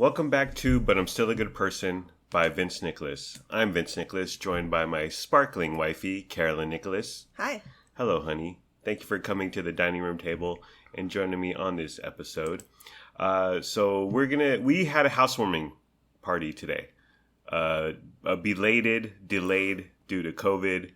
Welcome back to But I'm Still a Good Person by Vince Nicholas. I'm Vince Nicholas, joined by my sparkling wifey, Carolyn Nicholas. Hi. Hello, honey. Thank you for coming to the dining room table and joining me on this episode. We had a housewarming party today. A belated, delayed due to COVID.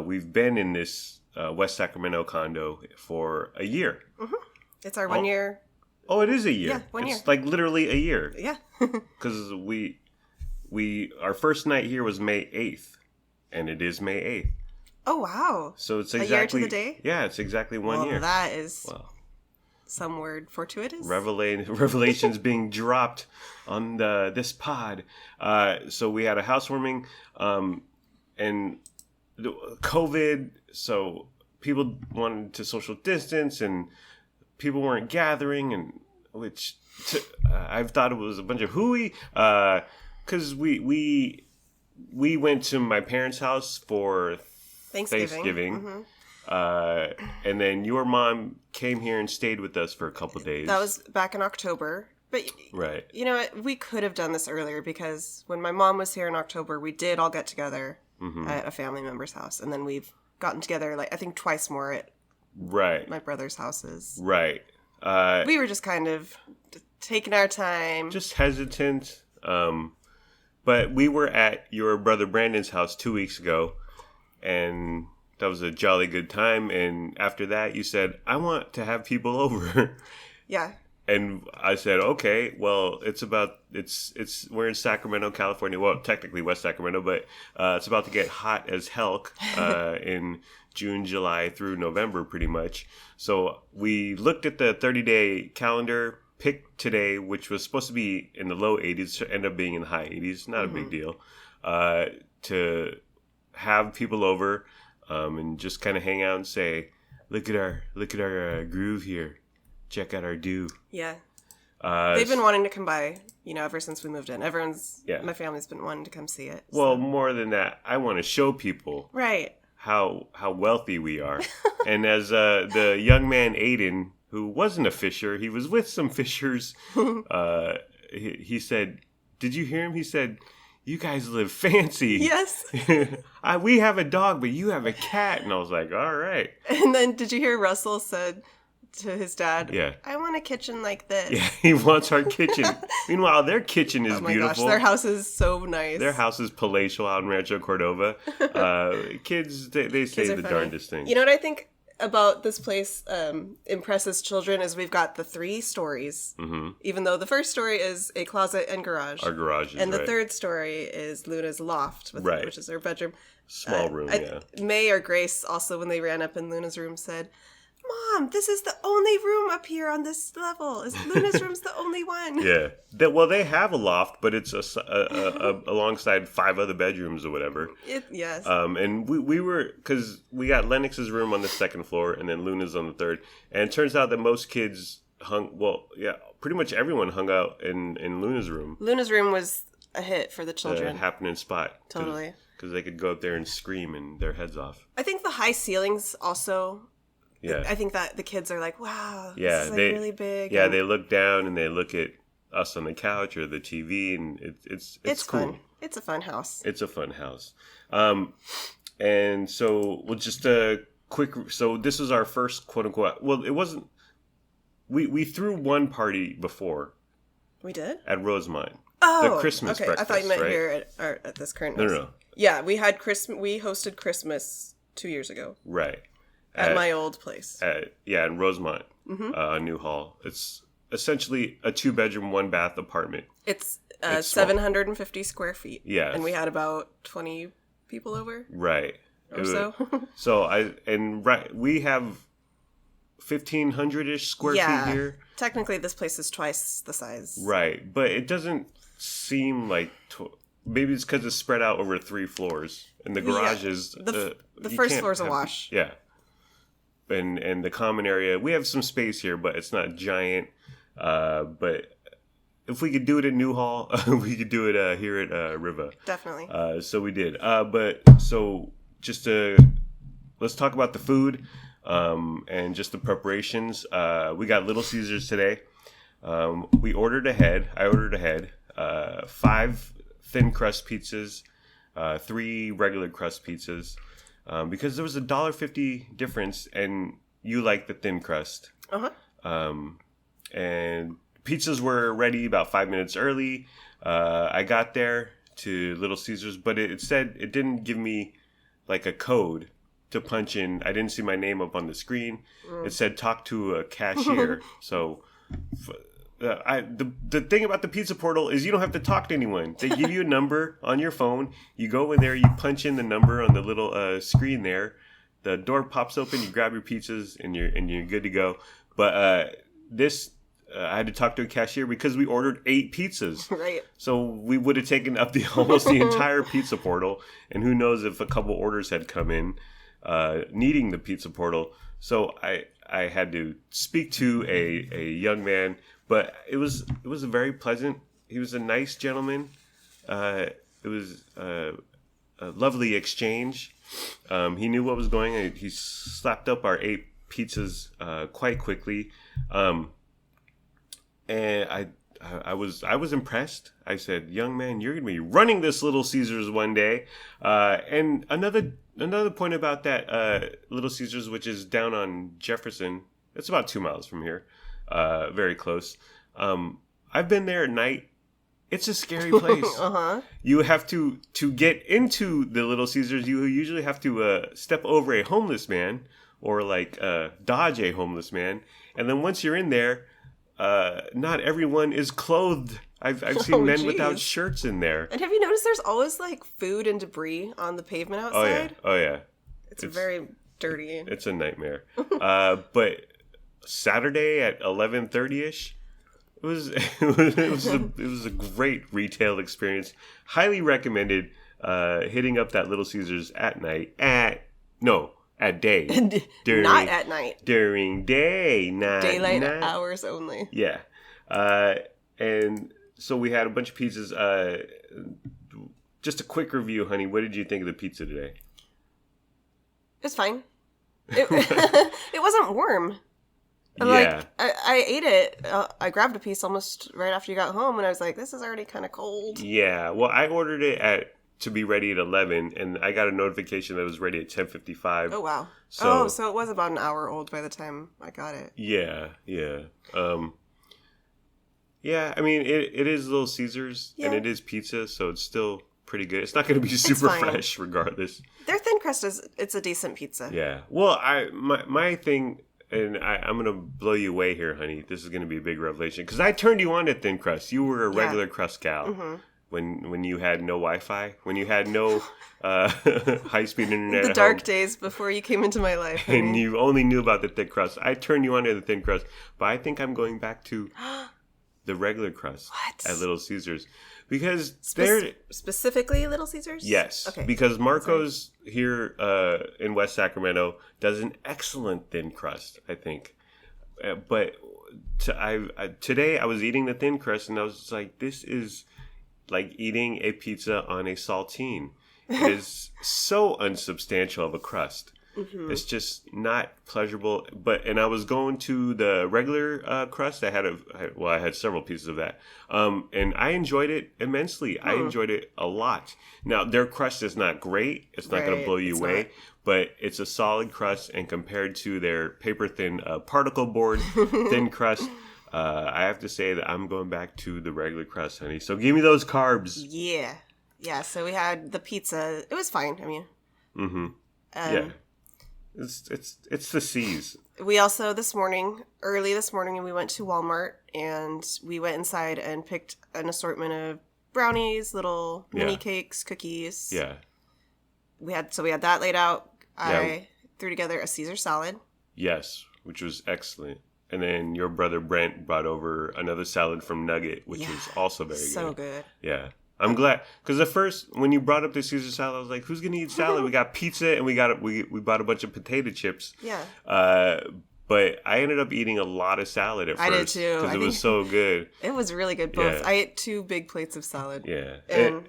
We've been in this West Sacramento condo for a year. Mm-hmm. It's our 1 year. Oh, it is a year. Yeah, 1 year. It's like literally a year. Yeah. Because our first night here was May 8th, and it is May 8th. Oh, wow. So it's exactly... A year to the day? Yeah, it's exactly 1 year. That is some word fortuitous. Revelations being dropped on this pod. So we had a housewarming, and COVID, so people wanted to social distance, and people weren't gathering, and I've thought it was a bunch of hooey, because we went to my parents' house for Thanksgiving. Mm-hmm. And then your mom came here and stayed with us for a couple days. That was back in October. But right. You know what? We could have done this earlier, because when my mom was here in October, we did all get together at a family member's house, and then we've gotten together I think twice more at my brother's houses. Right. We were just kind of taking our time. Just hesitant. But we were at your brother Brandon's house 2 weeks ago, and that was a jolly good time. And after that, you said, I want to have people over. Yeah. And I said, okay, well, we're in Sacramento, California. Well, technically West Sacramento, but it's about to get hot as hell in June, July through November, pretty much. So we looked at the 30-day calendar, picked today, which was supposed to be in the low 80s, ended up being in the high 80s. Not a big deal. To have people over and just kind of hang out and say, look at our groove here. Check out our do. Yeah. They've been wanting to come by, ever since we moved in. My family's been wanting to come see it. So. Well, more than that, I want to show people how wealthy we are. And as the young man Aiden, who wasn't a fisher, he was with some fishers, he said, did you hear him? He said, you guys live fancy. Yes. We have a dog, but you have a cat. And I was like, all right. And then did you hear Russell said to his dad, yeah, I want a kitchen like this. Yeah, he wants our kitchen. Meanwhile, their kitchen is beautiful. Gosh, their house is so nice. Their house is palatial out in Rancho Cordova. Kids, they say the darndest things. You know what I think about this place impresses children is we've got the 3 stories. Mm-hmm. Even though the first story is a closet and garage. Our garage is and the third story is Luna's loft, which is her bedroom. Small room, yeah. May or Grace also, when they ran up in Luna's room, said, Mom, this is the only room up here on this level. Luna's room's the only one. Yeah. They have a loft, but it's alongside 5 other bedrooms or whatever. Yes. And we were, because we got Lennox's room on the 2nd floor and then Luna's on the 3rd. And it turns out that most kids pretty much everyone hung out in Luna's room. Luna's room was a hit for the children. Happening spot. Totally. Because they could go up there and scream and their heads off. I think the high ceilings also... Yeah. I think that the kids are like, wow, this is really big. Yeah, they look down and they look at us on the couch or the TV, and it's cool. Fun. It's a fun house. It's a fun house. And so, just a quick... So this was our first quote-unquote... Well, it wasn't... We threw one party before. We did? At Rosemont. Oh, the Christmas breakfast, I thought you meant right? here at this current house. No. Yeah, we hosted Christmas 2 years ago. Right. At my old place. In Rosemont, New Hall. It's essentially a 2-bedroom, 1-bath apartment. It's 750 square feet. Yeah. And we had about 20 people over. Right. So. We have 1,500-ish square feet here. Technically, this place is twice the size. Right. But it doesn't seem like... Maybe it's because it's spread out over 3 floors. And the garage is... The first floor is a wash. Yeah. And the common area, we have some space here, but it's not giant. But if we could do it at New Hall, we could do it here at Riva. Definitely. So we did. Let's talk about the food and just the preparations. We got Little Caesars today. We ordered ahead. I ordered ahead. 5 thin crust pizzas, 3 regular crust pizzas, because there was $1.50 difference, and you like the thin crust. And pizzas were ready about 5 minutes early. I got there to Little Caesars, but it said it didn't give me like a code to punch in. I didn't see my name up on the screen. It said talk to a cashier. So the thing about the pizza portal is you don't have to talk to anyone. They give you a number on your phone. You go in there, you punch in the number on the little screen there. The door pops open, you grab your pizzas, and you're good to go. But I had to talk to a cashier because we ordered 8 pizzas. Right. So we would have taken up almost the entire pizza portal. And who knows if a couple orders had come in needing the pizza portal. So I had to speak to a young man. But it was a very pleasant. He was a nice gentleman. It was a lovely exchange. He knew what was going on. He slapped up our 8 pizzas quite quickly. And I was impressed. I said, "Young man, you're gonna be running this Little Caesars one day." And another point about that Little Caesars, which is down on Jefferson, it's about 2 miles from here, very close. I've been there at night. It's a scary place. You have to get into the Little Caesars. You usually have to step over a homeless man or like dodge a homeless man, and then once you're in there. Not everyone is clothed. I've seen men without shirts in there. And have you noticed there's always like food and debris on the pavement outside? Oh yeah. It's very dirty. It's a nightmare. But Saturday at 11:30ish, it was a great retail experience. Highly recommended hitting up that Little Caesars at night. At day. Not at night. During day, not daylight night. Hours only. Yeah. And so we had a bunch of pizzas. Just a quick review, honey. What did you think of the pizza today? It's fine. It wasn't warm. Yeah. I ate it. I grabbed a piece almost right after you got home, and I was like, this is already kind of cold. Yeah. Well, I ordered it to be ready at 11, and I got a notification that it was ready at 10:55. Oh, wow. So it was about an hour old by the time I got it. Yeah. Yeah, I mean, it is Little Caesars, and it is pizza, so it's still pretty good. It's not going to be super fresh regardless. Their thin crust it's a decent pizza. Yeah. Well, my thing, and I'm going to blow you away here, honey. This is going to be a big revelation, because I turned you on to thin crust. You were a regular crust gal. Mm-hmm. When you had no Wi-Fi, when you had no high-speed internet the dark days before you came into my life. And you only knew about the thick crust. I turned you on to the thin crust, but I think I'm going back to the regular crust at Little Caesars. Because they're... Specifically Little Caesars? Yes. Okay. Because Marco's here in West Sacramento does an excellent thin crust, I think. But today I was eating the thin crust, and I was just like, this is... like eating a pizza on a saltine. It is so unsubstantial of a crust. Mm-hmm. It's just not pleasurable. And I was going to the regular crust. I had several pieces of that. And I enjoyed it immensely. I enjoyed it a lot. Now, their crust is not great. It's not going to blow you away. But it's a solid crust. And compared to their paper thin particle board thin crust, I have to say that I'm going back to the regular crust, honey. So give me those carbs. Yeah. So we had the pizza. It was fine. I mean. Mm-hmm. Yeah. It's the C's. We also early this morning, we went to Walmart, and we went inside and picked an assortment of brownies, little mini cakes, cookies. Yeah. We had that laid out. I threw together a Caesar salad. Yes, which was excellent. And then your brother Brent brought over another salad from Nugget, which was also very good. So good. Yeah. I'm glad. Because at first, when you brought up the Caesar salad, I was like, who's going to eat salad? We got pizza, and we bought a bunch of potato chips. Yeah. But I ended up eating a lot of salad at first. I did too. Because it was so good. It was really good. Both. I ate 2 big plates of salad. Yeah. And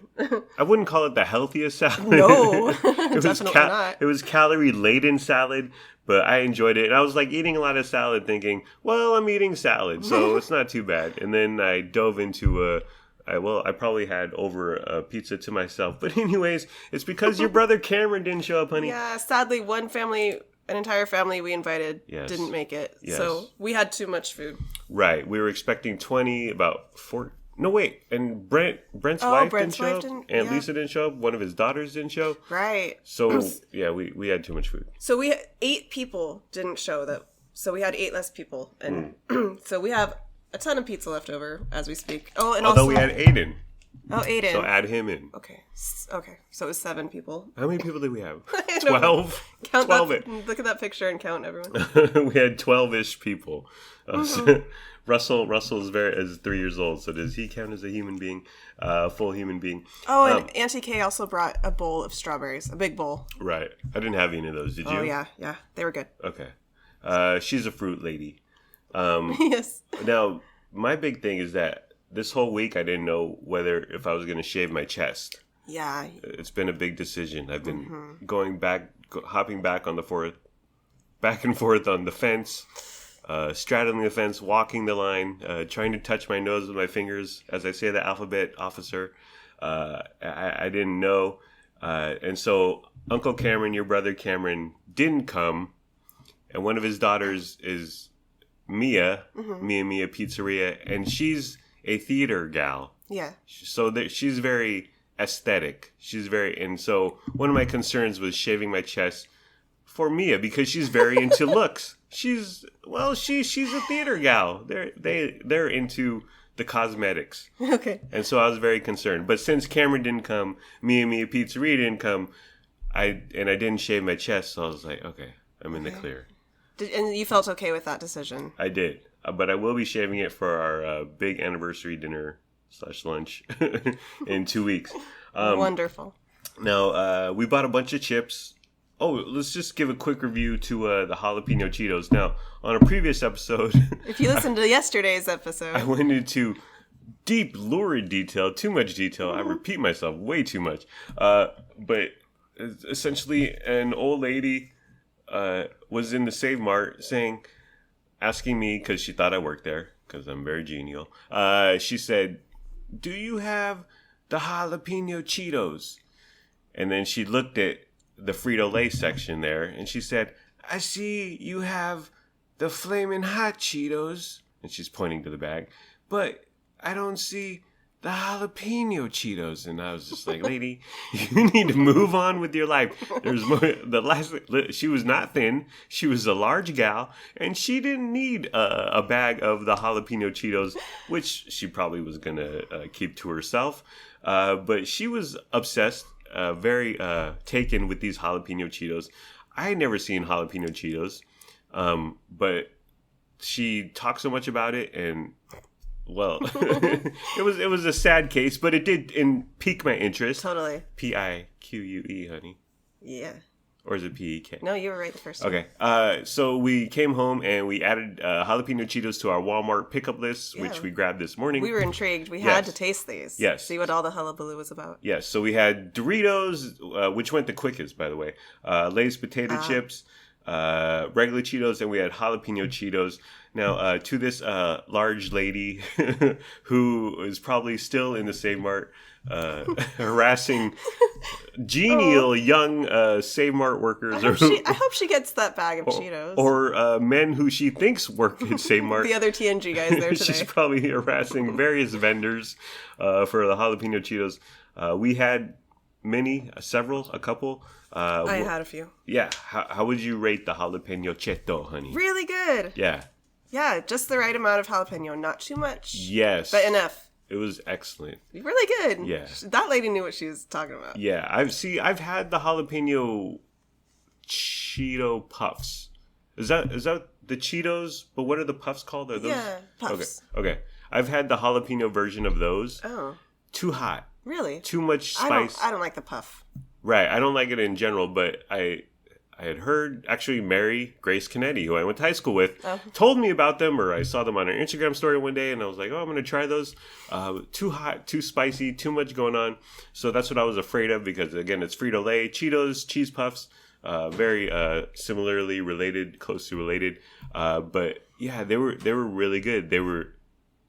I wouldn't call it the healthiest salad. No, definitely not. It was calorie-laden salad, but I enjoyed it. And I was like eating a lot of salad thinking, well, I'm eating salad, so it's not too bad. And then I dove into I probably had over a pizza to myself. But anyways, it's because your brother Cameron didn't show up, honey. Yeah, sadly, an entire family we invited didn't make it. Yes. So we had too much food. Right. We were expecting 20, about 4. No, wait. And Brent's wife didn't show up. And Lisa didn't show up. One of his daughters didn't show. Right. So, we had too much food. So 8 people didn't show. So we had 8 less people. And so we have a ton of pizza left over as we speak. Oh, and although we had Aiden. Oh, Aiden. So add him in. Okay. So it was 7 people. How many people did we have? 12? Count 12 it. Look at that picture and count everyone. We had 12-ish people. Russell is 3 years old, so does he count as a human being? Full human being. Oh, and Auntie Kay also brought a bowl of strawberries. A big bowl. Right. I didn't have any of those. Did you? Oh, yeah. They were good. Okay. She's a fruit lady. Yes. Now, my big thing is that this whole week, I didn't know if I was going to shave my chest. Yeah. It's been a big decision. I've been hopping back and forth on the fence, straddling the fence, walking the line, trying to touch my nose with my fingers as I say the alphabet, officer. I didn't know. And so Uncle Cameron, your brother Cameron, didn't come. And one of his daughters is Mia, Mia Pizzeria, and she's a theater gal. Yeah. So she's very aesthetic. And so one of my concerns was shaving my chest for Mia because she's very into looks. She's a theater gal. They're into the cosmetics. Okay. And so I was very concerned. But since Cameron didn't come, Mia Pizzeria didn't come, I didn't shave my chest, so I was like, okay, I'm in the clear. And you felt okay with that decision? I did. But I will be shaving it for our big anniversary dinner / lunch in 2 weeks. Wonderful. Now, we bought a bunch of chips. Oh, let's just give a quick review to the jalapeno Cheetos. Now, on a previous episode... If you listened to yesterday's episode... I went into deep, lurid detail, too much detail. I repeat myself way too much. But essentially, an old lady was in the Save Mart asking me, because she thought I worked there, because I'm very genial. She said, "Do you have the jalapeno Cheetos?" And then she looked at the Frito-Lay section there, and she said, "I see you have the Flamin' Hot Cheetos." And she's pointing to the bag. "But I don't see the jalapeno Cheetos." And I was just like, "Lady, you need to move on with your life." There's more. She was not thin. She was a large gal, and she didn't need a bag of the jalapeno Cheetos, which she probably was gonna keep to herself. But she was obsessed, very taken with these jalapeno Cheetos. I had never seen jalapeno Cheetos, but she talked so much about it, and well, it was a sad case, but it did pique my interest. Totally. Pique, honey. Yeah. Or is it P-E-K? No, you were right the first time. Okay. So we came home and we added jalapeno Cheetos to our Walmart pickup list, which we grabbed this morning. We were intrigued. We had to taste these. Yes. See what all the hullabaloo was about. Yes. So we had Doritos, which went the quickest, by the way. Lay's potato chips, regular Cheetos, and we had jalapeno Cheetos. Now, to this large lady who is probably still in the Save Mart, harassing genial young Save Mart workers. I hope she gets that bag of Cheetos. Or men who she thinks work at Save Mart. The other TNG guys there today. She's probably harassing various vendors for the jalapeno Cheetos. We had a couple. I had a few. Yeah. How would you rate the jalapeno cheto, honey? Really good. Yeah. Yeah, just the right amount of jalapeno. Not too much. Yes. But enough. It was excellent. Really good. Yeah. That lady knew what she was talking about. Yeah. I've had the jalapeno Cheeto puffs. Is that the Cheetos? But what are the puffs called? Are those? Yeah, puffs. Okay. I've had the jalapeno version of those. Oh. Too hot. Really? Too much spice. I don't like the puff. Right. I don't like it in general, but I I had heard, actually, Mary Grace Kennedy, who I went to high school with, told me about them, or I saw them on her Instagram story one day, and I was like, oh, I'm going to try those. Too hot, too spicy, too much going on. So that's what I was afraid of because, again, it's Frito-Lay, Cheetos, Cheese Puffs, very similarly related, closely related. But yeah, they were really good. They were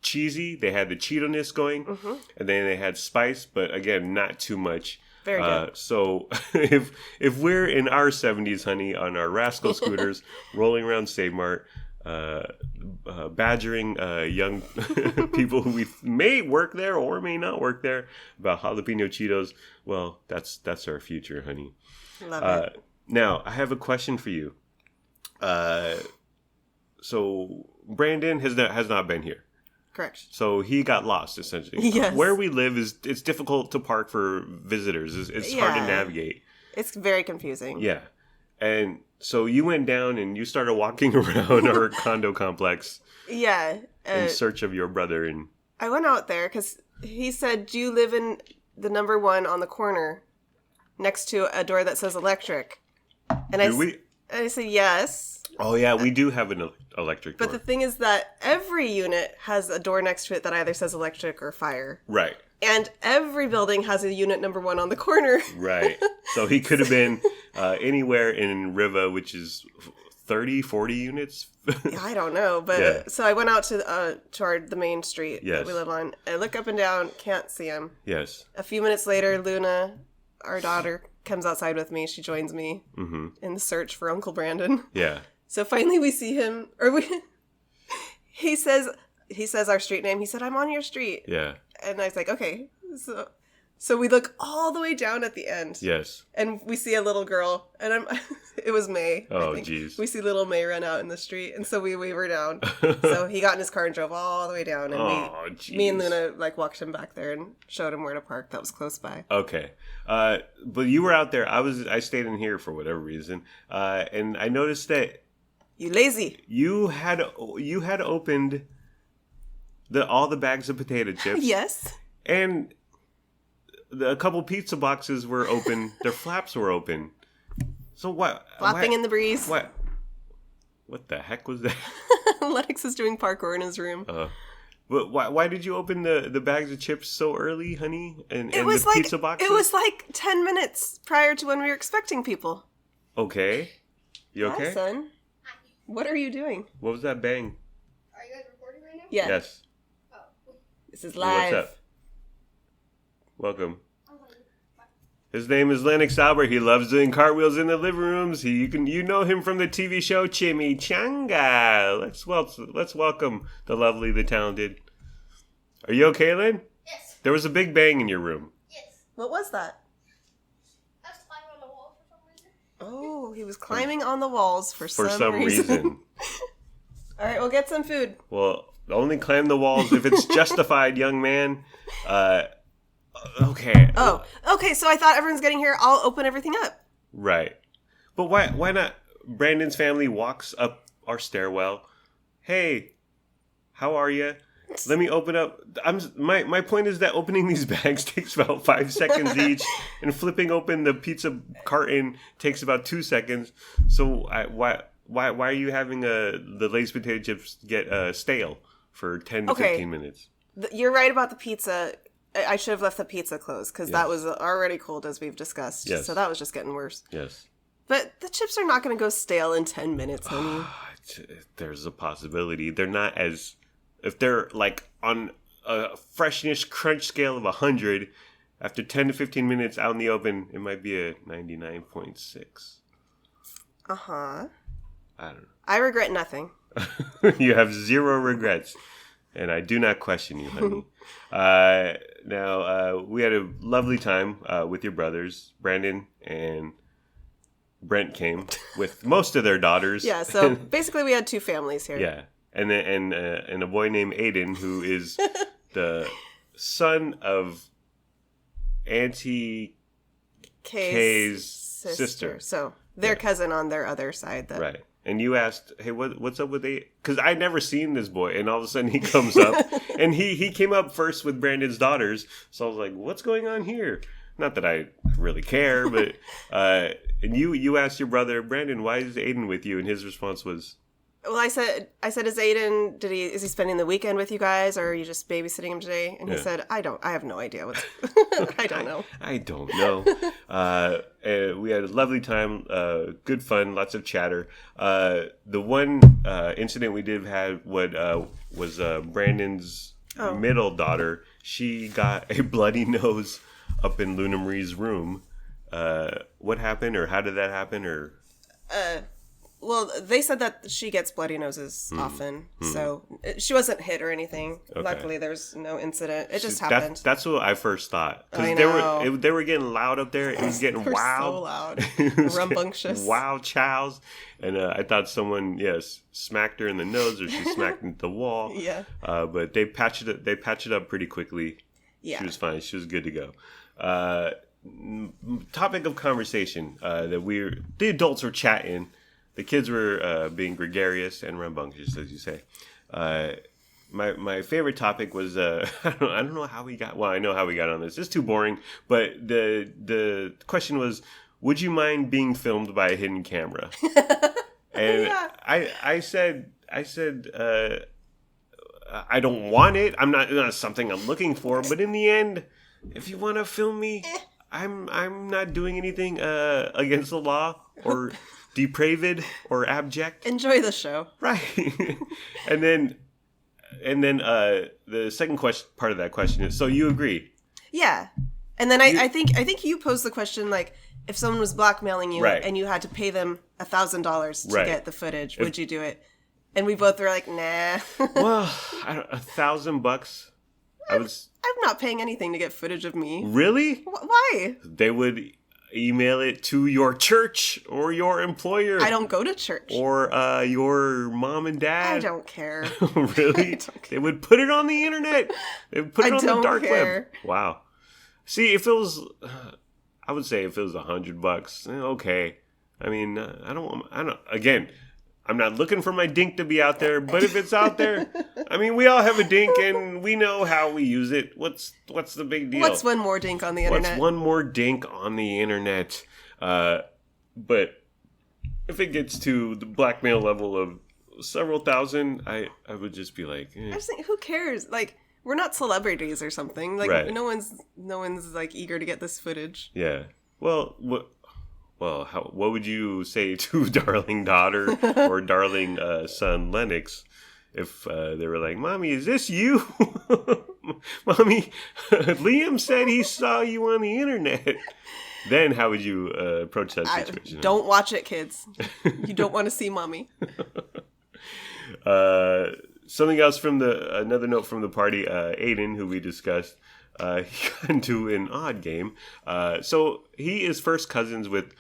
cheesy. They had the Cheeto-ness going, and then they had spice, but again, not too much. Very good. So if we're in our 70s, honey, on our rascal scooters, rolling around Save Mart, badgering young people who we may work there or may not work there about jalapeno Cheetos, well, that's our future, honey. Love it. Now, I have a question for you. So Brandon has not been here. Correct. So he got lost, essentially. Yes. Where we live it's difficult to park for visitors. It's hard to navigate. It's very confusing. Yeah. And so you went down and you started walking around our condo complex. Yeah. In search of your brother. And I went out there because he said, do you live in the number 1 on the corner next to a door that says electric? And I said, yes. Oh, yeah, we do have an electric door. But the thing is that every unit has a door next to it that either says electric or fire. Right. And every building has a unit number 1 on the corner. Right. So he could have been anywhere in Riva, which is 30, 40 units. I don't know. But so I went out to the main street that we live on. I look up and down, can't see him. Yes. A few minutes later, Luna, our daughter, comes outside with me. She joins me in the search for Uncle Brandon. Yeah. So finally we see him, he says our street name. He said, I'm on your street. Yeah. And I was like, okay. So we look all the way down at the end. Yes. And we see a little girl, and it was May. Oh, jeez. We see little May run out in the street, and so we wave her down. So he got in his car and drove all the way down, and me and Luna walked him back there and showed him where to park. That was close by. Okay. But you were out there. I stayed in here for whatever reason, and I noticed that you lazy. You had opened all the bags of potato chips. Yes. And a couple pizza boxes were open. Their flaps were open. So what? Flapping in the breeze. What the heck was that? Lennox is doing parkour in his room. But why did you open the bags of chips so early, honey? And the pizza boxes? It was 10 minutes prior to when we were expecting people. Okay. You okay? Hi, son. What are you doing? What was that bang? Are you guys recording right now? Yeah. Yes. Oh. This is live. What's up? Welcome. His name is Lennox Albert. He loves doing cartwheels in the living rooms. You know him from the TV show Chimichanga. Let's welcome the lovely, the talented. Are you okay, Len? Yes. There was a big bang in your room. Yes. What was that? I was climbing on the wall for some reason. Oh, he was climbing on the walls for some reason. All right, we'll get some food. Well, only climb the walls if it's justified, young man. Okay. Oh, okay. So I thought everyone's getting here. I'll open everything up. Right. But why not? Brandon's family walks up our stairwell. Hey, how are you? Let me open up. My point is that opening these bags takes about 5 seconds each, and flipping open the pizza carton takes about 2 seconds. So why are you having the Lay's potato chips get stale for 10 to 15 minutes? You're right about the pizza. I should have left the pizza closed because that was already cold, as we've discussed. Yes. So that was just getting worse. Yes. But the chips are not going to go stale in 10 minutes, honey. There's a possibility. They're not as... If they're on a freshness crunch scale of 100, after 10 to 15 minutes out in the open, it might be a 99.6. Uh-huh. I don't know. I regret nothing. You have zero regrets. And I do not question you, honey. Now, we had a lovely time with your brothers. Brandon and Brent came with most of their daughters. Yeah, so basically we had 2 families here. Yeah. And a boy named Aiden, who is the son of Auntie Kay's sister. So their cousin on their other side. Right. And you asked, hey, what's up with Aiden? Because I'd never seen this boy. And all of a sudden he comes up. And he came up first with Brandon's daughters. So I was like, what's going on here? Not that I really care, but and you asked your brother Brandon, why is Aiden with you? And his response was, well, I said, is Aiden? Is he spending the weekend with you guys, or are you just babysitting him today? And he said, I have no idea what's. I don't know. I don't know. We had a lovely time, good fun, lots of chatter. The one incident we did have was Brandon's middle daughter. She got a bloody nose up in Luna Marie's room. What happened, or how did that happen, or? Well, they said that she gets bloody noses often, so she wasn't hit or anything. Okay. Luckily, there's no incident. It just happened. That's what I first thought. I know. They were getting loud up there. It was getting wild. So loud. Rambunctious. Wild chows. And I thought someone, smacked her in the nose, or she smacked into the wall. Yeah. But they patched it up pretty quickly. Yeah. She was fine. She was good to go. Topic of conversation the adults were chatting. The kids were being gregarious and rambunctious, as you say. My favorite topic was I don't know how we got. Well, I know how we got on this. It's too boring. But the question was, would you mind being filmed by a hidden camera? And yeah. I said I don't want it. I'm not something I'm looking for. But in the end, if you want to film me, I'm not doing anything against the law or depraved or abject. Enjoy the show. Right. and then the second part of that question is, so you agree? Yeah. And then I think you posed the question, like, if someone was blackmailing you and you had to pay them $1,000 to get the footage, would you do it? And we both were like, nah. Well, $1,000. I'm not paying anything to get footage of me. Really? Why? They would email it to your church or your employer. I don't go to church. Or your mom and dad. I don't care. Really? Don't care. They would put it on the internet. They would put it on the dark web. Wow. See, if it was, I would say if it was $100, okay. I mean, again, I'm not looking for my dink to be out there, but if it's out there, I mean, we all have a dink and we know how we use it. What's the big deal? What's one more dink on the internet? What's one more dink on the internet? But if it gets to the blackmail level of several thousand, I would just be like, I just think, who cares? Like, we're not celebrities or something. Like, right. no one's like eager to get this footage. Yeah. Well, what would you say to darling daughter or darling son Lennox if they were like, Mommy, is this you? Mommy, Liam said he saw you on the internet. Then how would you approach that situation? Don't watch it, kids. You don't want to see Mommy. Something else another note from the party, Aiden, who we discussed, he got into an odd game. So he is first cousins with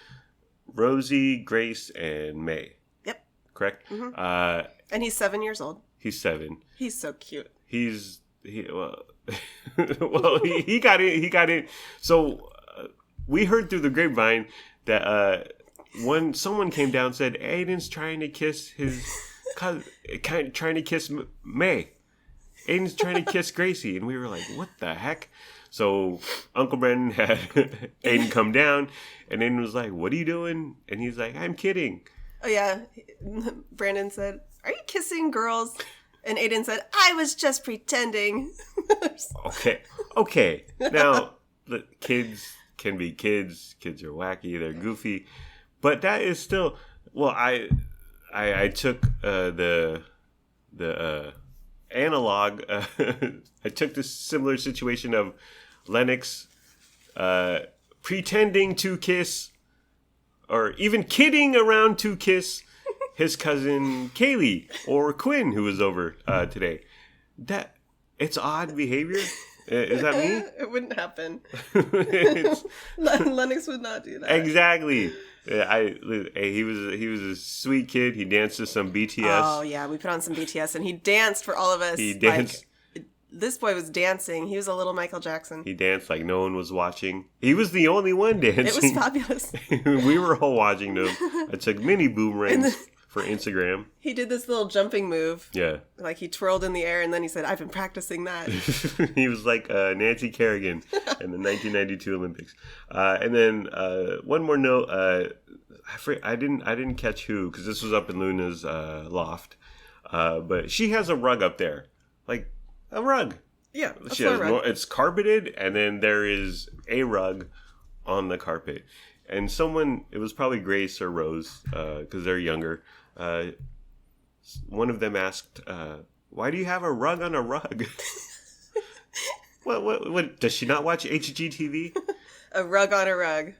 Rosie, Grace, and May. Yep. Correct? Mm-hmm. And he's 7 years old. He's 7. He's so cute. He got in. So we heard through the grapevine that someone came down and said Aiden's trying to kiss his cousin, trying to kiss May. Aiden's trying to kiss Gracie, and we were like, what the heck? So Uncle Brandon had Aiden come down, and Aiden was like, what are you doing? And he's like, I'm kidding. Oh, yeah. Brandon said, are you kissing girls? And Aiden said, I was just pretending. Okay. Now, kids can be kids. Kids are wacky. They're goofy. But that is still... Well, I took the analog. I took this similar situation of Lennox pretending to kiss, or even kidding around to kiss his cousin Kaylee or Quinn, who was over today. That it's odd behavior. Is that me? It wouldn't happen. Lennox would not do that. Exactly. He was a sweet kid. He danced to some BTS. Oh yeah, we put on some BTS and he danced for all of us. He danced. This boy was dancing. He was a little Michael Jackson. He danced like no one was watching. He was the only one dancing. It was fabulous. We were all watching them. I took many boomerangs for Instagram. He did this little jumping move. Yeah. Like he twirled in the air and then he said, I've been practicing that. He was like Nancy Kerrigan in the 1992 Olympics. And then one more note. I didn't catch who, because this was up in Luna's loft. But she has a rug up there. Like a rug. Yeah, She has it's carpeted, and then there is a rug on the carpet. And someone, it was probably Grace or Rose, because they're younger. One of them asked, "Why do you have a rug on a rug?" What? Does she not watch HGTV? A rug on a rug.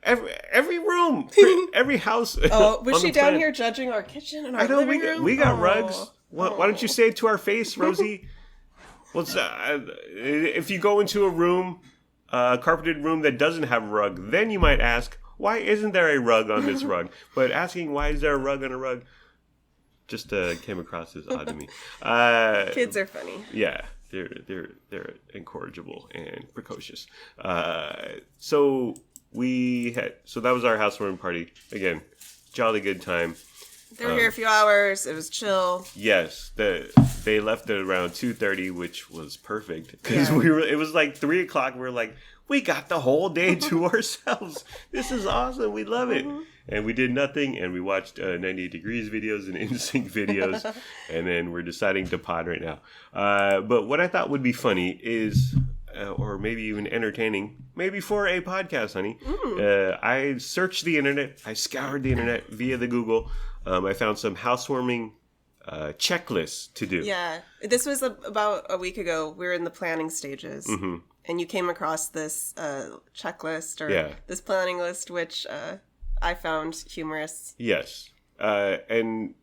Every room, every house. Oh, was she down here judging our kitchen and our living room? We got rugs. Why don't you say it to our face, Rosie? Well, if you go into a room, a carpeted room that doesn't have a rug, then you might ask, why isn't there a rug on this rug? But asking why is there a rug on a rug just came across as odd to me. Kids are funny. Yeah, they're incorrigible and precocious. So that was our housewarming party. Again, jolly good time. They were here a few hours. It was chill. Yes, they left at around 2:30, which was perfect because it was like 3:00. We were like, we got the whole day to ourselves. This is awesome. We love it. Mm-hmm. And we did nothing, and we watched 98 Degrees videos and NSYNC videos, and then we're deciding to pod right now. But what I thought would be funny is, or maybe even entertaining, maybe for a podcast, honey. I searched the internet. I scoured the internet via the Google. I found some housewarming checklists to do. Yeah. This was about a week ago. We were in the planning stages. Mm-hmm. And you came across this checklist or this planning list, which I found humorous. Yes. And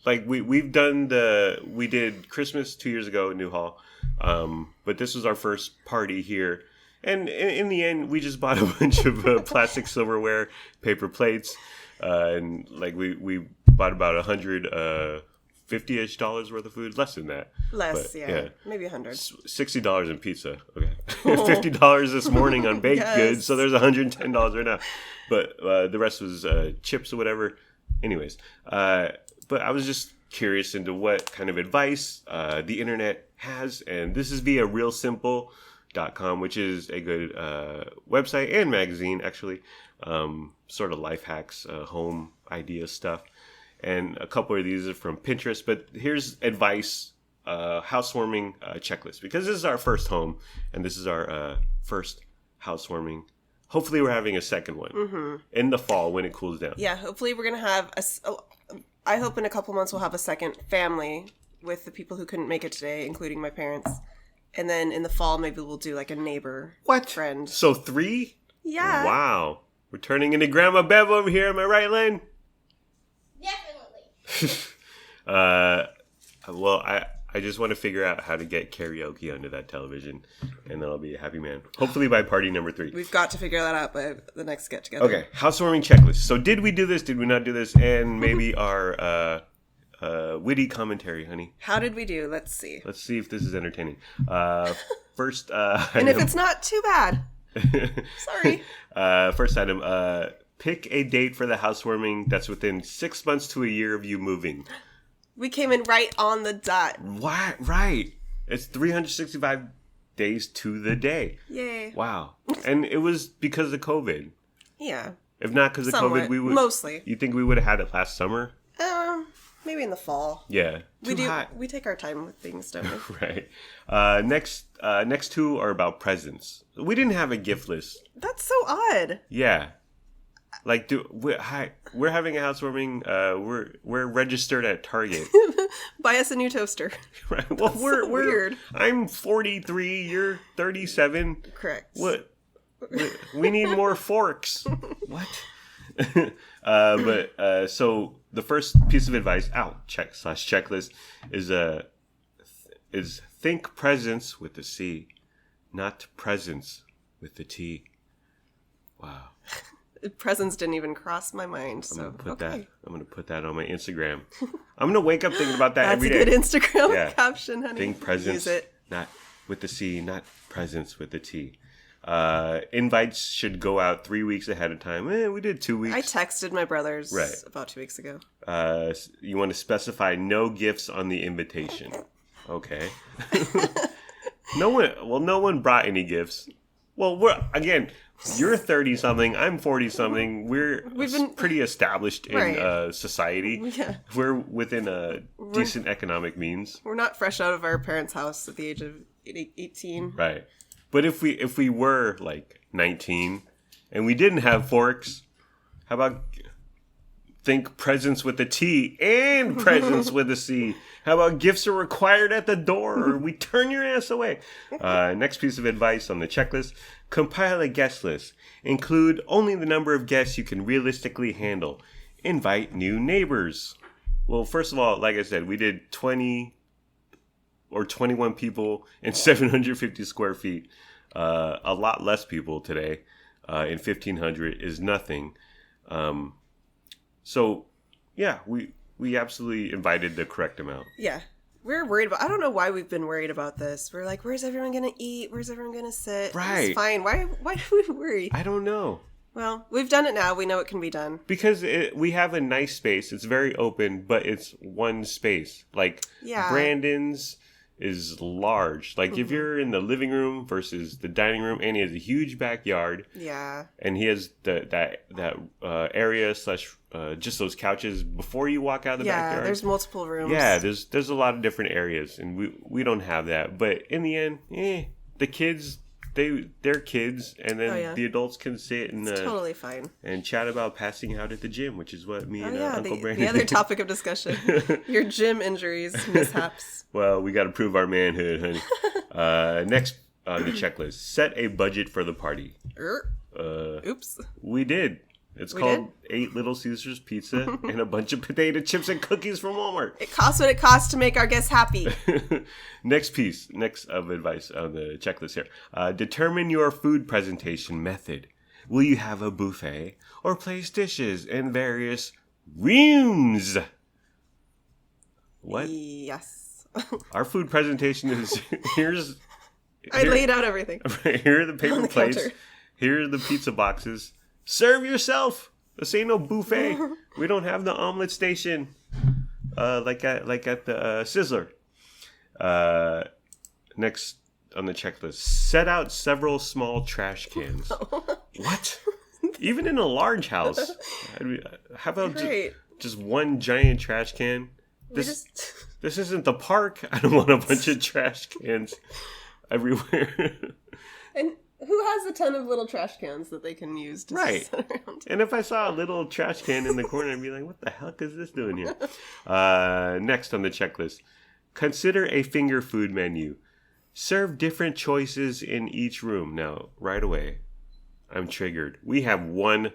like we did Christmas 2 years ago at Newhall. But this was our first party here. And in the end, we just bought a bunch of plastic silverware, paper plates. And like we bought about $150-ish worth of food, less than that. Less, yeah. Maybe $100. $60 in pizza. Okay, $50 this morning on baked goods, so there's $110 right now. But the rest was chips or whatever. Anyways, but I was just curious into what kind of advice the internet has, and this is via realsimple.com, which is a good website and magazine, actually. Sort of life hacks, home idea stuff. And a couple of these are from Pinterest. But here's advice, housewarming checklist. Because this is our first home, and this is our first housewarming. Hopefully we're having a second one in the fall when it cools down. Yeah, hopefully we're going to have I hope in a couple months we'll have a second family with the people who couldn't make it today, including my parents. And then in the fall, maybe we'll do like a neighbor friend. So 3? Yeah. Wow. We're turning into Grandma Bev over here. Am I right, Len? Definitely. Well, I just want to figure out how to get karaoke onto that television, and then I'll be a happy man. Hopefully by party number 3. We've got to figure that out by the next get-together. Okay, housewarming checklist. So did we do this? Did we not do this? And maybe our witty commentary, honey. How did we do? Let's see. Let's see if this is entertaining. First, and if it's not, too bad. Sorry. First item, pick a date for the housewarming that's within 6 months to a year of you moving. We came in right on the dot. What? Right. It's 365 days to the day. Yay. Wow. And it was because of COVID. Yeah. If not because of COVID, we would... Mostly. You think we would have had it last summer? Maybe in the fall. Yeah. Hot. We take our time with things, don't we? Right. Next two are about presents. We didn't have a gift list. That's so odd. Yeah. Like, we're having a housewarming. We're registered at Target. Buy us a new toaster. Right. Well, we're weird. I'm 43. You're 37. Correct. What? We need more forks. What? So the first piece of advice, checklist is think presents with the C, not presents with the T. Wow. Presents didn't even cross my mind. So I'm gonna put that on my Instagram. I'm gonna wake up thinking about that every day. That's a good Instagram caption, honey. Think presents, not with the C, not presents with the T. Invites should go out 3 weeks ahead of time. We did 2 weeks. I texted my brothers about 2 weeks ago. You want to specify no gifts on the invitation. Okay. No one brought any gifts. Well, you're 30-something, I'm 40-something. We've been pretty established in society. Yeah. We're within decent economic means. We're not fresh out of our parents' house at the age of 18. Right. But if we were like 19 and we didn't have forks, how about think presents with a T and presents with a C? How about gifts are required at the door or we turn your ass away? Next piece of advice on the checklist: compile a guest list. Include only the number of guests you can realistically handle. Invite new neighbors. Well, first of all, like I said, we did 20 or 21 people in 750 square feet. A lot less people today in 1,500 is nothing. So, yeah, we absolutely invited the correct amount. Yeah. We're worried about... I don't know why we've been worried about this. We're like, where's everyone going to eat? Where's everyone going to sit? Right. It's fine. Why do we worry? I don't know. Well, we've done it now. We know it can be done. Because we have a nice space. It's very open, but it's one space. Like, Brandon's is large. Like, if you're in the living room versus the dining room, and he has a huge backyard. Yeah. And he has that area / just those couches before you walk out of the backyard. Yeah, there's multiple rooms. Yeah, there's a lot of different areas, and we don't have that. But in the end, the kids... They're kids, and then the adults can sit and it's totally fine and chat about passing out at the gym, which is what me and Uncle Brandon. The other topic of discussion: your gym injuries, mishaps. Well, we got to prove our manhood, honey. Next on the checklist: set a budget for the party. Oops. We did. It's called 8 Little Caesars Pizza and a bunch of potato chips and cookies from Walmart. It costs what it costs to make our guests happy. Next of advice on the checklist here. Determine your food presentation method. Will you have a buffet or place dishes in various rooms? What? Yes. Our food presentation is I laid out everything. Here are the paper plates. Counter. Here are the pizza boxes. Serve yourself. This ain't no buffet. We don't have the omelet station, like at the Sizzler. Next on the checklist: set out several small trash cans. What? Even in a large house? How about just one giant trash can? This isn't the park. I don't want a bunch of trash cans everywhere. And who has a ton of little trash cans that they can use to sit around? And if I saw a little trash can in the corner, I'd be like, what the heck is this doing here? Next on the checklist: consider a finger food menu. Serve different choices in each room. Now, right away, I'm triggered. We have one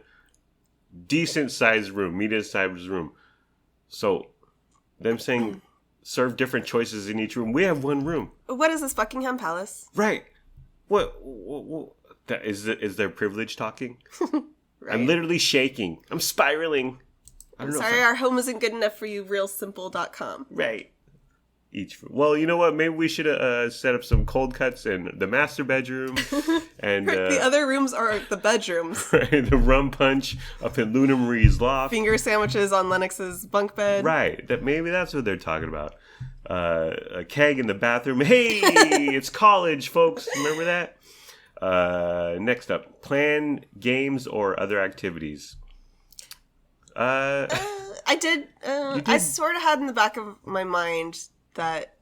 decent-sized room, medium-sized room. So, them saying serve different choices in each room. We have one room. What is this, Buckingham Palace? Right. What is their privilege talking? Right. I'm literally shaking. I'm spiraling. I'm sorry, our home isn't good enough for you, realsimple.com. Right. Well, you know what? Maybe we should have set up some cold cuts in the master bedroom. And the other rooms are the bedrooms. Right, the rum punch up in Luna Marie's loft. Finger sandwiches on Lennox's bunk bed. Right. Maybe that's what they're talking about. A keg in the bathroom. Hey, it's college, folks. Remember that? Next up, plan games or other activities. I did. I sort of had in the back of my mind that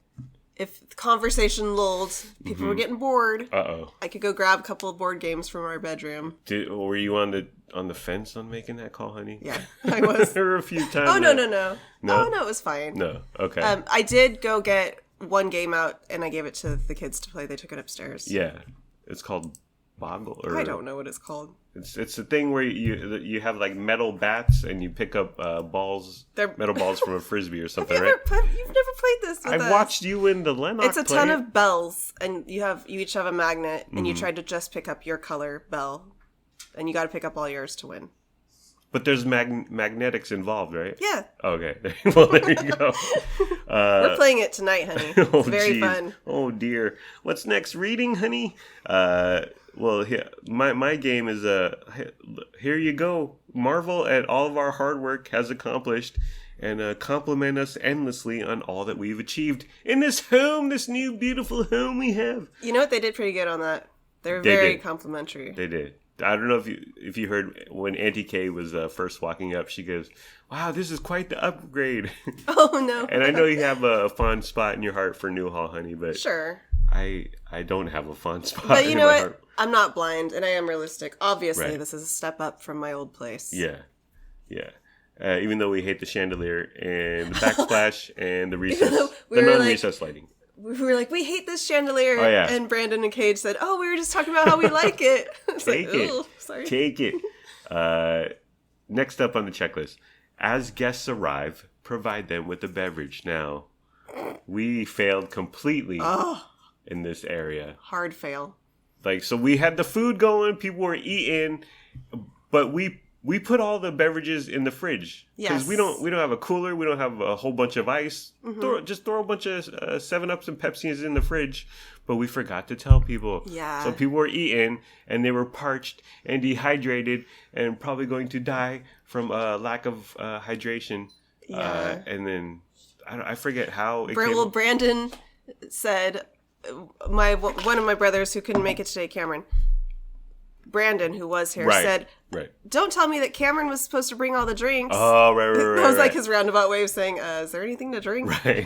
if the conversation lulled, people were getting bored. I could go grab a couple of board games from our bedroom. Were you on the fence on making that call, honey? Yeah, I was. There were a few times. Oh, no. Oh, no, it was fine. No, okay. I did go get one game out, and I gave it to the kids to play. They took it upstairs. Yeah. It's called Boggle? Or I don't know what it's called. It's a thing where you have like metal bats and you pick up metal balls from a frisbee or something, right? You've never played this with I've watched you and the Lennox It's a ton of bells, and you each have a magnet, and you try to just pick up your color bell, and you got to pick up all yours to win. But there's magnetics involved, right? Yeah. Okay. Well, there you go. We're playing it tonight, honey. It's very fun. Oh, dear. What's next? Reading, honey? Well, my game is, here you go. Marvel at all of our hard work has accomplished and compliment us endlessly on all that we've achieved in this home, this new beautiful home we have. You know what? They did pretty good on that. They very complimentary. They did. I don't know if you heard when Auntie Kay was first walking up, she goes, "Wow, this is quite the upgrade." Oh, no. And I know you have a fond spot in your heart for Newhall, honey, but sure. I don't have a fond spot but you know my what? heart. I'm not blind, and I am realistic. Obviously, Right. This is a step up from my old place. Yeah. Even though we hate the chandelier and the backsplash and the recess, the non-recess lighting. We were like, we hate this chandelier. Oh, yeah. And Brandon and Cage said, oh, we were just talking about how we like it. Take it. Next up on the checklist. As guests arrive, provide them with a beverage. Now, we failed completely in this area. Hard fail. So we had the food going, people were eating, but we put all the beverages in the fridge. Yes. Because we don't have a cooler, we don't have a whole bunch of ice. Mm-hmm. Just throw a bunch of 7-Ups and Pepsis in the fridge. But we forgot to tell people. Yeah. So people were eating, and they were parched and dehydrated and probably going to die from lack of hydration. Yeah. And then, I forget how it came. Well, Brandon said, one of my brothers who couldn't make it today, Cameron, Brandon, who was here, said, don't tell me that Cameron was supposed to bring all the drinks. Oh, right. That was like his roundabout way of saying, is there anything to drink? Right.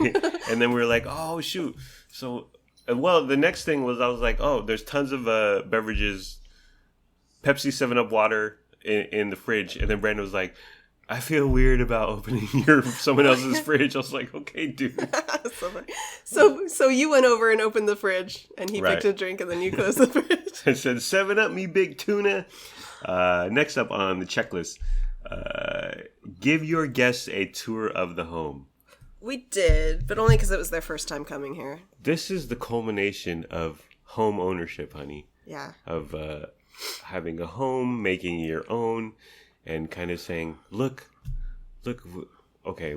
And then we were like, oh, shoot. So, the next thing was I was like, oh, there's tons of beverages, Pepsi 7-Up water in the fridge. And then Brandon was like, I feel weird about opening someone else's fridge. I was like, okay, dude. So you went over and opened the fridge, and he picked a drink, and then you closed the fridge. I said, 7-Up, me big tuna. Next up on the checklist, give your guests a tour of the home. We did, but only because it was their first time coming here. This is the culmination of home ownership, honey. Yeah. Of having a home, making it your own. And kind of saying, look, okay,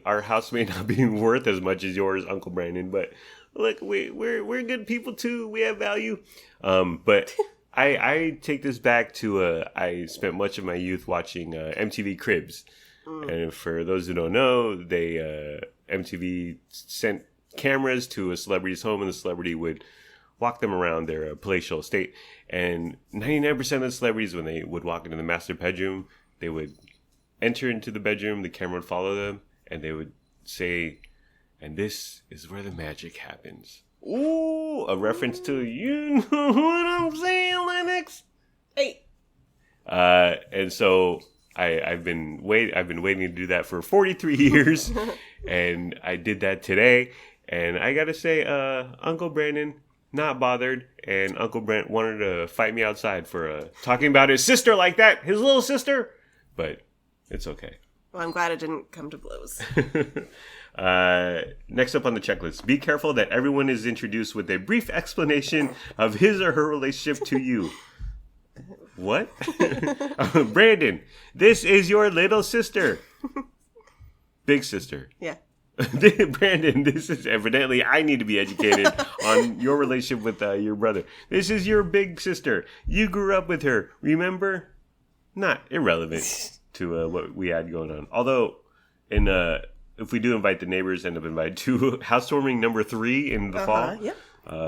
our house may not be worth as much as yours, Uncle Brandon, but look, we're good people too. We have value. But I take this back to I spent much of my youth watching MTV Cribs, and for those who don't know, MTV sent cameras to a celebrity's home, and the celebrity would walk them around their palatial estate. And 99% of the celebrities, when they would walk into the master bedroom, they would enter into the bedroom, the camera would follow them, and they would say, and this is where the magic happens. Ooh, a reference to, you know what I'm saying, Lennox? Hey. And so I've been waiting to do that for 43 years, and I did that today. And I gotta say, Uncle Brandon, not bothered, and Uncle Brent wanted to fight me outside for talking about his sister like that, his little sister, but it's okay. Well, I'm glad it didn't come to blows. Next up on the checklist, be careful that everyone is introduced with a brief explanation of his or her relationship to you. What? Brandon, this is your little sister. Big sister. Yeah. Brandon, this is evidently I need to be educated on your relationship with your brother. This is your big sister. You grew up with her. Remember? Not irrelevant to what we had going on. Although, if we do invite the neighbors, end up invited to housewarming number 3 in the fall. Yep.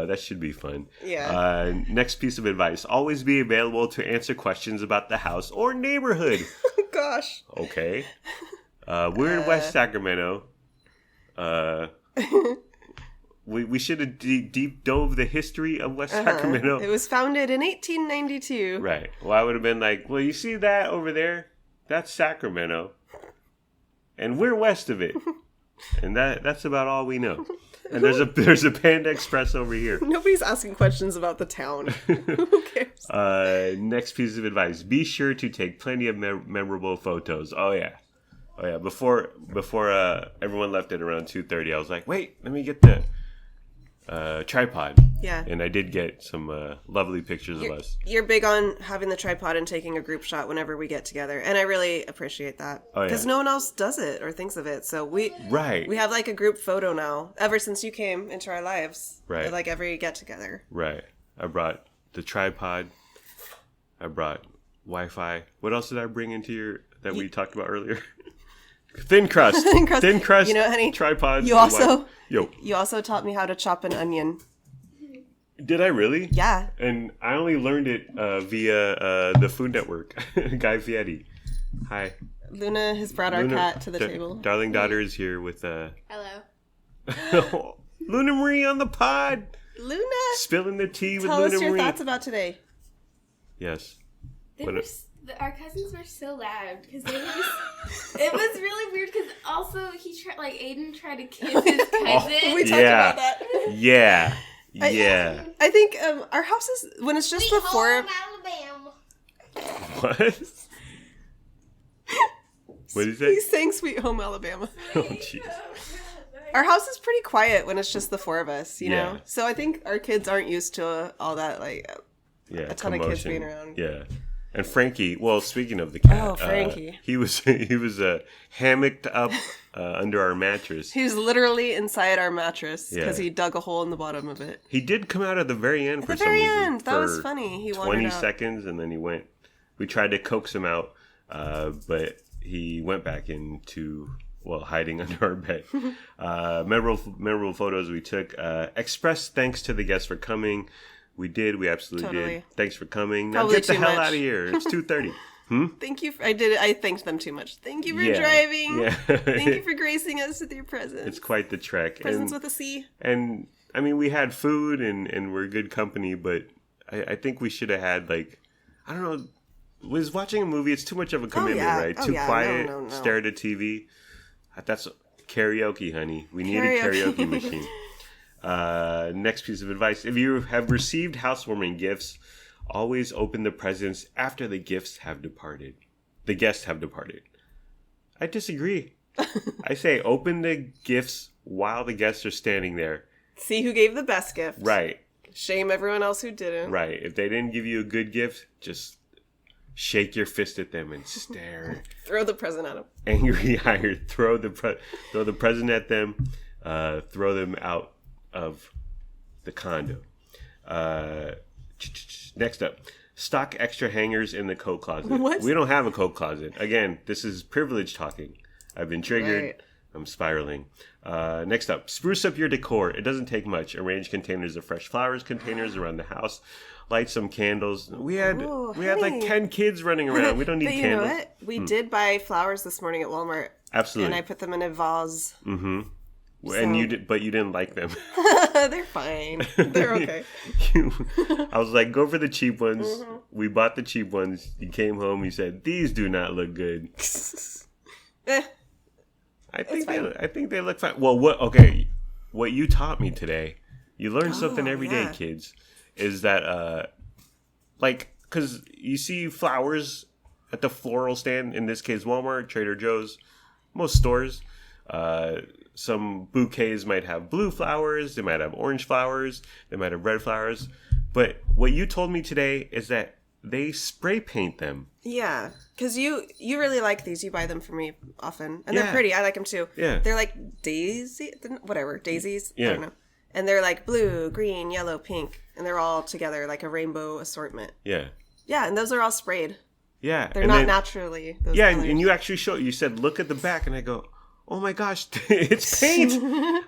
That should be fun. Yeah. Next piece of advice: always be available to answer questions about the house or neighborhood. Gosh. Okay. We're in West Sacramento. We should have deep dove the history of West Sacramento. It was founded in 1892. Right. Well, I would have been like, well, you see that over there? That's Sacramento. And we're west of it. And that's about all we know. And there's a Panda Express over here. Nobody's asking questions about the town. Who cares? Next piece of advice. Be sure to take plenty of memorable photos. Oh, yeah. Before everyone left at around 2:30, I was like, wait, let me get tripod. Yeah. And I did get some lovely pictures of us. You're big on having the tripod and taking a group shot whenever we get together, and I really appreciate that. Because no one else does it or thinks of it. So we have like a group photo now, ever since you came into our lives. Right. Like every get-together. Right. I brought the tripod. I brought Wi-Fi. What else did I bring into that we talked about earlier? Thin crust. Thin crust. You know, honey. Tripod. You also taught me how to chop an onion. Did I really? Yeah. And I only learned it via the Food Network. Guy Fieri. Hi. Luna has brought our cat to the table. Darling daughter is here with Hello. Luna Marie on the pod. Luna. Spilling the tea with Tell Luna us your Marie. thoughts about today. Yes. Our cousins were so loud because they were just, it was really weird because also Aiden tried to kiss his cousin. We talked about that. Yeah. I think our house is, when it's just the four of... Alabama. What? What did he say? He's saying Sweet Home Alabama. Oh, jeez. Our house is pretty quiet when it's just the four of us, you know? So I think our kids aren't used to all that, like, a ton of kids being around. Yeah. And Frankie, well, speaking of the cat. Oh, Frankie. He was hammocked up under our mattress. He was literally inside our mattress because he dug a hole in the bottom of it. He did come out at the very end for some reason. At the very end. That was funny. He wandered 20 out. seconds and then he went. We tried to coax him out, but he went back into, hiding under our bed. Memorable photos we took. Express thanks to the guests for coming. We did. We absolutely did. Thanks for coming. Now get the hell out of here. It's 2:30. Thank you. I thanked them too much. Thank you for driving. Yeah. Thank you for gracing us with your presence. It's quite the trek. Presents with a C. And, I mean, we had food and we're good company, but I think we should have had, like, I don't know, was watching a movie, it's too much of a commitment, right? Too quiet, no. Stare at a TV. That's karaoke, honey. We need a karaoke machine. Next piece of advice. If you have received housewarming gifts, always open the presents after the gifts have departed. The guests have departed. I disagree. I say open the gifts while the guests are standing there. See who gave the best gift. Right. Shame everyone else who didn't. Right. If they didn't give you a good gift, just shake your fist at them and stare. Throw the present at them. Angry eye. Throw the present at them. Throw them out of the condo. Next up, stock extra hangers in the coat closet. What? We don't have a coat closet. Again, this is privilege talking. I've been triggered. Right. I'm spiraling. Next up, spruce up your decor. It doesn't take much. Arrange containers of fresh flowers containers around the house. Light some candles. We had like 10 kids running around. We don't need candles. You know what? We did buy flowers this morning at Walmart. Absolutely. And I put them in a vase. Mm-hmm. So. And you didn't like them. They're fine. They're okay. I was like, go for the cheap ones. Mm-hmm. We bought the cheap ones. You came home. You said, these do not look good. I think they look fine. Well, what you taught me today, you learn something every day, kids, is that because you see flowers at the floral stand, in this case Walmart, Trader Joe's, most stores. Some bouquets might have blue flowers, they might have orange flowers, they might have red flowers. But what you told me today is that they spray paint them. Yeah, because you really like these. You buy them for me often. And they're pretty. I like them too. Yeah. They're like daisies. Yeah. I don't know. And they're like blue, green, yellow, pink. And they're all together like a rainbow assortment. Yeah. Yeah, and those are all sprayed. Yeah. They're not naturally those colors. And you actually you said, look at the back. And I go, oh my gosh, it's paint.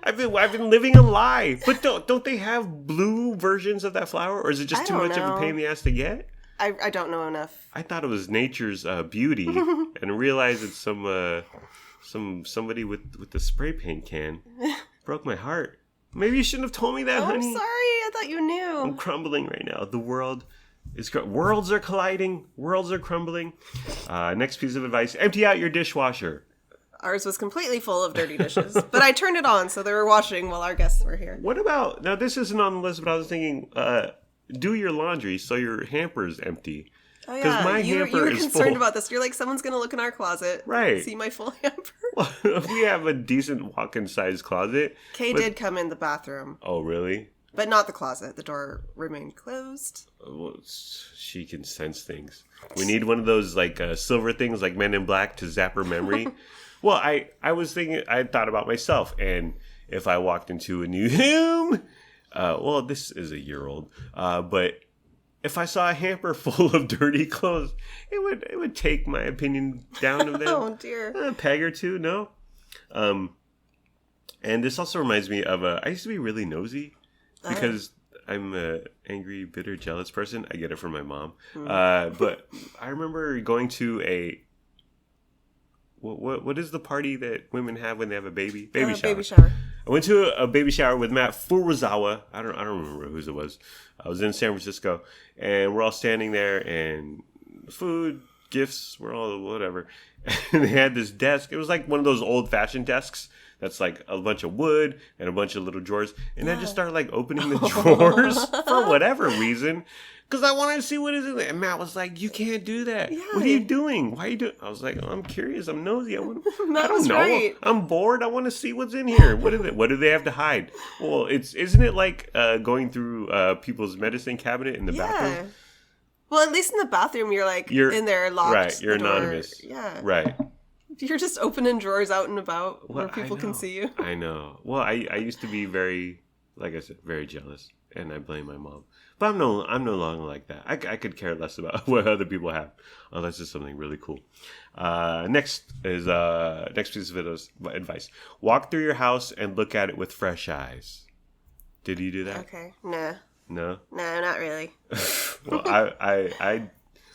I've been living a lie. But don't they have blue versions of that flower? Or is it just too much of a pain in the ass to get? I don't know enough. I thought it was nature's beauty, and realized it's somebody with the spray paint can. Broke my heart. Maybe you shouldn't have told me that, honey. I'm sorry. I thought you knew. I'm crumbling right now. The world is worlds are colliding. Worlds are crumbling. Next piece of advice: empty out your dishwasher. Ours was completely full of dirty dishes, but I turned it on so they were washing while our guests were here. What about now? This isn't on the list, but I was thinking. Do your laundry so your hamper's empty. Oh yeah, my you hamper were is concerned full. about this. You're like, someone's gonna look in our closet, right? See my full hamper. Well, we have a decent walk-in size closet. Kay did come in the bathroom. Oh, really? But not the closet. The door remained closed. Well, she can sense things. We need one of those like silver things, like Men in Black, to zap her memory. Well, I was thinking, I thought about myself, and if I walked into a new home, well, this is a year old, but if I saw a hamper full of dirty clothes, it would take my opinion down of them. Oh dear, a peg or two, no. And this also reminds me of I used to be really nosy because I'm a angry, bitter, jealous person. I get it from my mom. But I remember going to a what is the party that women have when they have a baby? Baby shower. Baby shower. I went to a baby shower with Matt Furuzawa. I don't remember whose it was. I was in San Francisco, and we're all standing there, and food, gifts, we're all whatever. And they had this desk. It was like one of those old-fashioned desks that's like a bunch of wood and a bunch of little drawers. And I just started like opening the drawers for whatever reason. Because I wanted to see what is in there. And Matt was like, you can't do that. Yeah, what are you doing? Why are you doing? I was like, oh, I'm curious. I'm nosy. I don't know. Right. I'm bored. I want to see what's in here. What is it? What do they have to hide? Well, isn't it like going through people's medicine cabinet in the bathroom? Well, at least in the bathroom, you're in there locked. Right. You're anonymous. Yeah. Right. You're just opening drawers out and about where people can see you. I know. Well, I used to be very, like I said, very jealous. And I blame my mom. But I'm no longer like that. I could care less about what other people have, unless it's something really cool. Next piece of advice: walk through your house and look at it with fresh eyes. Did you do that? Okay. Nah. No. No, not really. Well,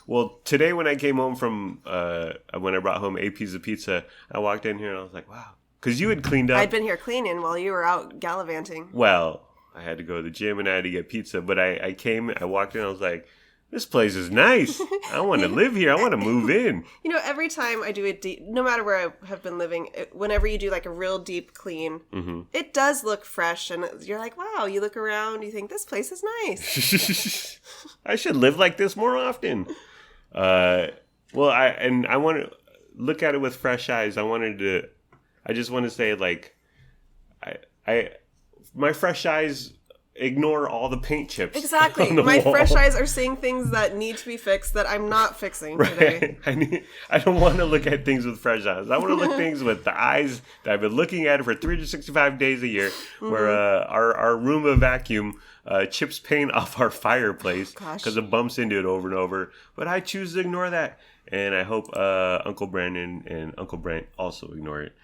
well, today when I came home from when I brought home 8 pieces of pizza, I walked in here and I was like, wow, because you had cleaned up. I'd been here cleaning while you were out gallivanting. Well, I had to go to the gym and I had to get pizza, but I walked in, I was like, this place is nice. I want to live here. I want to move in. You know, every time I do no matter where I have been living, whenever you do like a real deep clean, it does look fresh. And you're like, wow, you look around, you think this place is nice. I should live like this more often. I want to look at it with fresh eyes. I just want to say like, my fresh eyes ignore all the paint chips. Exactly. My fresh eyes are seeing things that need to be fixed that I'm not fixing today. I don't want to look at things with fresh eyes. I want to look at things with the eyes that I've been looking at for 365 days a year, where our Roomba vacuum chips paint off our fireplace because it bumps into it over and over. But I choose to ignore that. And I hope Uncle Brandon and Uncle Brent also ignore it.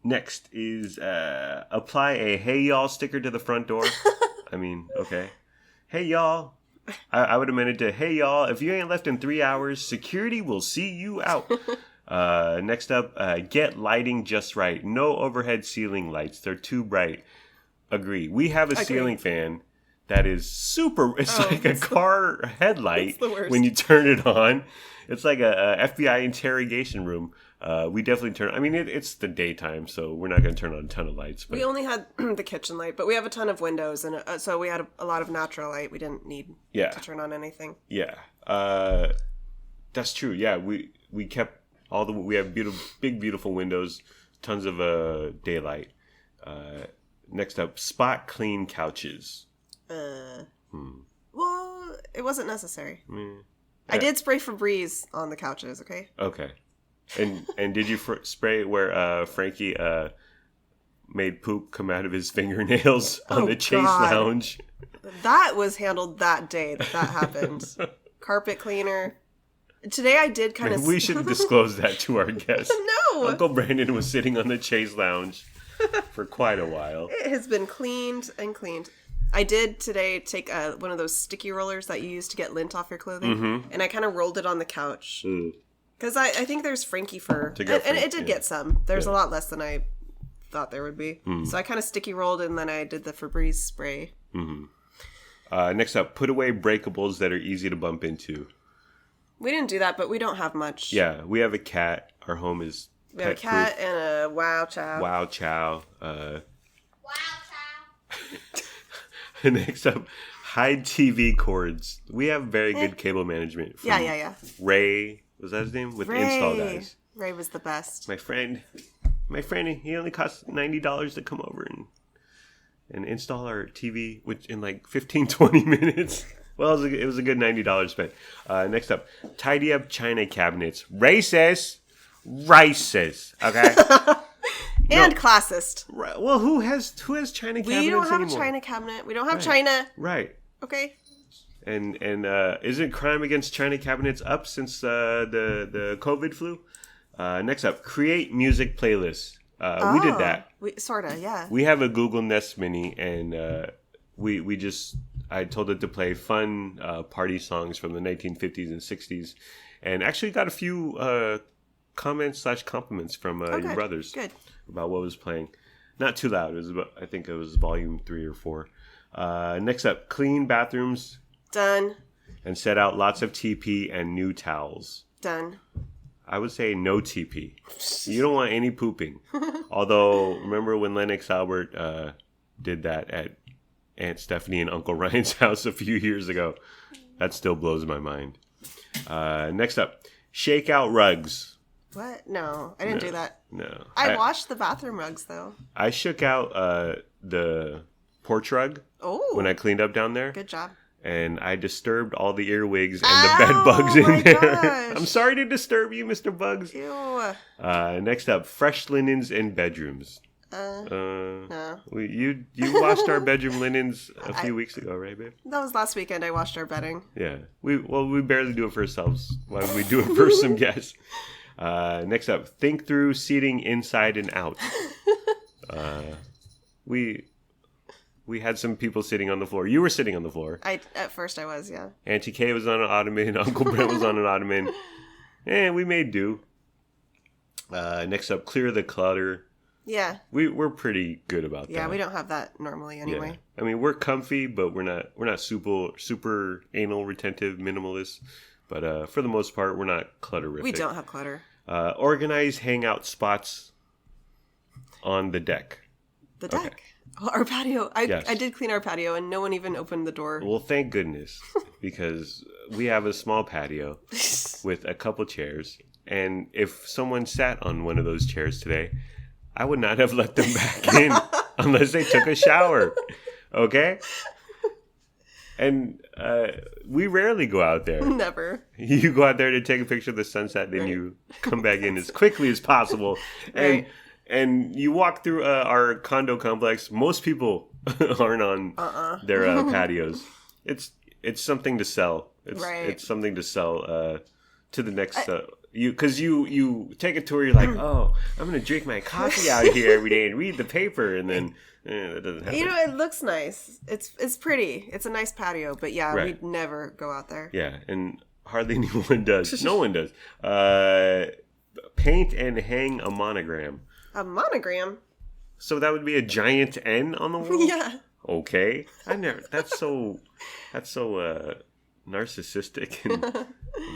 Next is apply a "Hey y'all" sticker to the front door. I mean, okay. Hey y'all. I would have meant it to, hey y'all, if you ain't left in 3 hours, security will see you out. Next up, get lighting just right. No overhead ceiling lights. They're too bright. Agree. We have a ceiling fan that is super, it's like a car headlight when you turn it on. It's like a FBI interrogation room. We definitely turn. I mean, it's the daytime, so we're not going to turn on a ton of lights. But. We only had the kitchen light, but we have a ton of windows, and so we had a lot of natural light. We didn't need to turn on anything. Yeah, that's true. Yeah, we kept we have big, beautiful windows, tons of daylight. Next up, spot clean couches. Well, it wasn't necessary. I did spray Febreze on the couches. Okay. And did you spray where Frankie made poop come out of his fingernails on the Chase Lounge? That was handled that day that happened. Carpet cleaner. Today I did kind of... We should disclose that to our guests. No! Uncle Brandon was sitting on the Chase Lounge for quite a while. It has been cleaned and cleaned. I did today take one of those sticky rollers that you use to get lint off your clothing, and I kind of rolled it on the couch. Because I think there's Frankie fur. And it did get some. There's a lot less than I thought there would be. So I kind of sticky rolled and then I did the Febreze spray. Next up, put away breakables that are easy to bump into. We didn't do that, but we don't have much. Yeah, we have a cat. Our home is We have a cat and a Wow Chow. Wow Chow. Wow Chow. Next up, Hide TV cords. We have very good cable management. From Yeah. Ray, was that his name? With Install Guys. Ray was the best. My friend, he only cost $90 to come over and install our TV in like 15, 20 minutes. Well, it was a good $90 spent. Next up, tidy up china cabinets. Racist. Okay. And classist. Right. Well, who has china cabinets We don't have anymore? a china cabinet. We don't have china. Right. Okay. And isn't crime against china cabinets up since the COVID flu? Next up, create music playlists. We did that. Sorta, yeah. We have a Google Nest Mini, and I told it to play fun party songs from the 1950s and 60s, and actually got a few comments/compliments from your brothers about what was playing. Not too loud. It was I think it was volume 3 or 4. Next up, clean bathrooms. Done. And set out lots of TP and new towels. Done. I would say no TP. You don't want any pooping. Although, remember when Lennox Albert did that at Aunt Stephanie and Uncle Ryan's house a few years ago? That still blows my mind. Next up, shake out rugs. What? No, I didn't do that. No. I washed the bathroom rugs, though. I shook out the porch rug when I cleaned up down there. Good job. And I disturbed all the earwigs and the bed bugs in there. Gosh. I'm sorry to disturb you, Mr. Bugs. Ew. Next up, fresh linens in bedrooms. No. You washed our bedroom linens a few weeks ago, right, babe? That was last weekend. I washed our bedding. Yeah. We barely do it for ourselves. Why would we do it for some guests? Next up, think through seating inside and out. We had some people sitting on the floor. You were sitting on the floor. At first I was, yeah. Auntie Kay was on an ottoman. Uncle Brent was on an ottoman. And we made do. Next up, clear the clutter. Yeah. We're pretty good about that. Yeah, we don't have that normally anyway. Yeah. I mean, we're comfy, but we're not super anal retentive minimalists. But for the most part, we're not clutterific. We don't have clutter. Organize hangout spots on the deck. The deck. Okay. Oh, our patio. I did clean our patio, and no one even opened the door. Well, thank goodness, because we have a small patio with a couple chairs, and if someone sat on one of those chairs today, I would not have let them back in unless they took a shower. Okay? And we rarely go out there. Never. You go out there to take a picture of the sunset, then you come back in as quickly as possible. And you walk through our condo complex. Most people aren't on their patios. It's something to sell. It's something to sell to the next. Because you take a tour. You're like, oh, I'm gonna drink my coffee out here every day and read the paper, and then that doesn't happen. You know, it looks nice. It's pretty. It's a nice patio, but we'd never go out there. Yeah, and hardly anyone does. No one does. Paint and hang a monogram. A monogram? So that would be a giant N on the wall? Yeah. Okay. That's so narcissistic and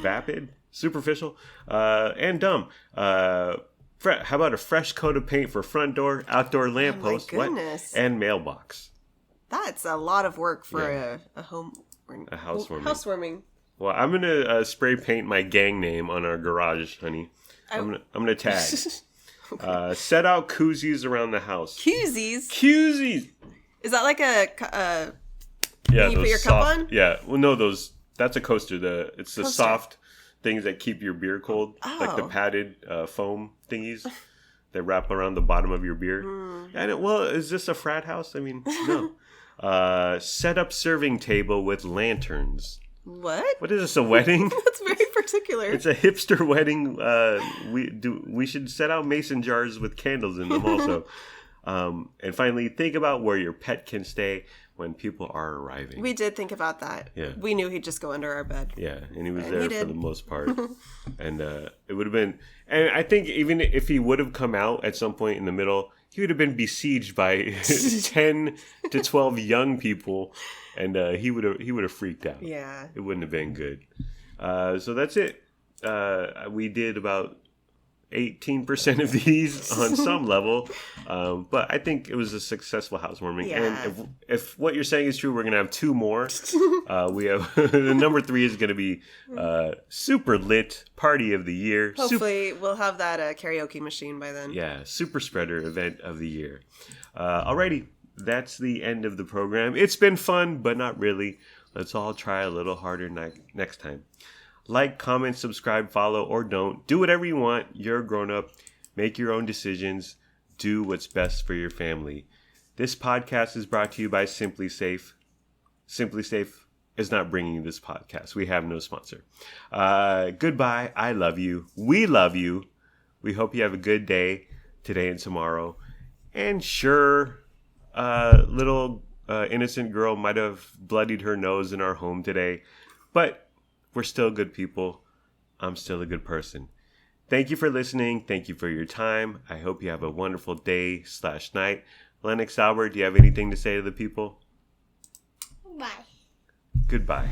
vapid, superficial, and dumb. How about a fresh coat of paint for front door, outdoor lamppost, and mailbox? That's a lot of work for a housewarming. Housewarming. Well, I'm gonna spray paint my gang name on our garage, honey. I'm gonna tag. Okay. Set out koozies around the house. Koozies. Is that like a you put your cup on? Yeah. Well, no, that's a coaster. It's the soft things that keep your beer cold, like the padded foam thingies that wrap around the bottom of your beer. And is this a frat house? I mean, no. Set up serving table with lanterns. What is this, a wedding? That's very particular. It's a hipster wedding. We should set out mason jars with candles in them also. And finally, think about where your pet can stay when people are arriving. We did think about that. Yeah. We knew he'd just go under our bed. Yeah, and he was there for the most part. And it would have been... And I think even if he would have come out at some point in the middle, he would have been besieged by 10 to 12 young people, and he would have freaked out. Yeah. It wouldn't have been good. So that's it. We did about 18% of these on some level. But I think it was a successful housewarming. Yeah. And if what you're saying is true, we're going to have 2 more. We have the number 3 is going to be super lit party of the year. Hopefully we'll have that karaoke machine by then. Yeah, super spreader event of the year. Alrighty, that's the end of the program. It's been fun, but not really. Let's all try a little harder next time. Like, comment, subscribe, follow, or don't. Do whatever you want. You're a grown-up. Make your own decisions. Do what's best for your family. This podcast is brought to you by Simply Safe. Simply Safe is not bringing you this podcast. We have no sponsor. Goodbye. I love you. We love you. We hope you have a good day today and tomorrow. And sure, little innocent girl might have bloodied her nose in our home today, but we're still good people. I'm still a good person. Thank you for listening. Thank you for your time. I hope you have a wonderful day/night. Lennox Albert, do you have anything to say to the people? Bye. Goodbye.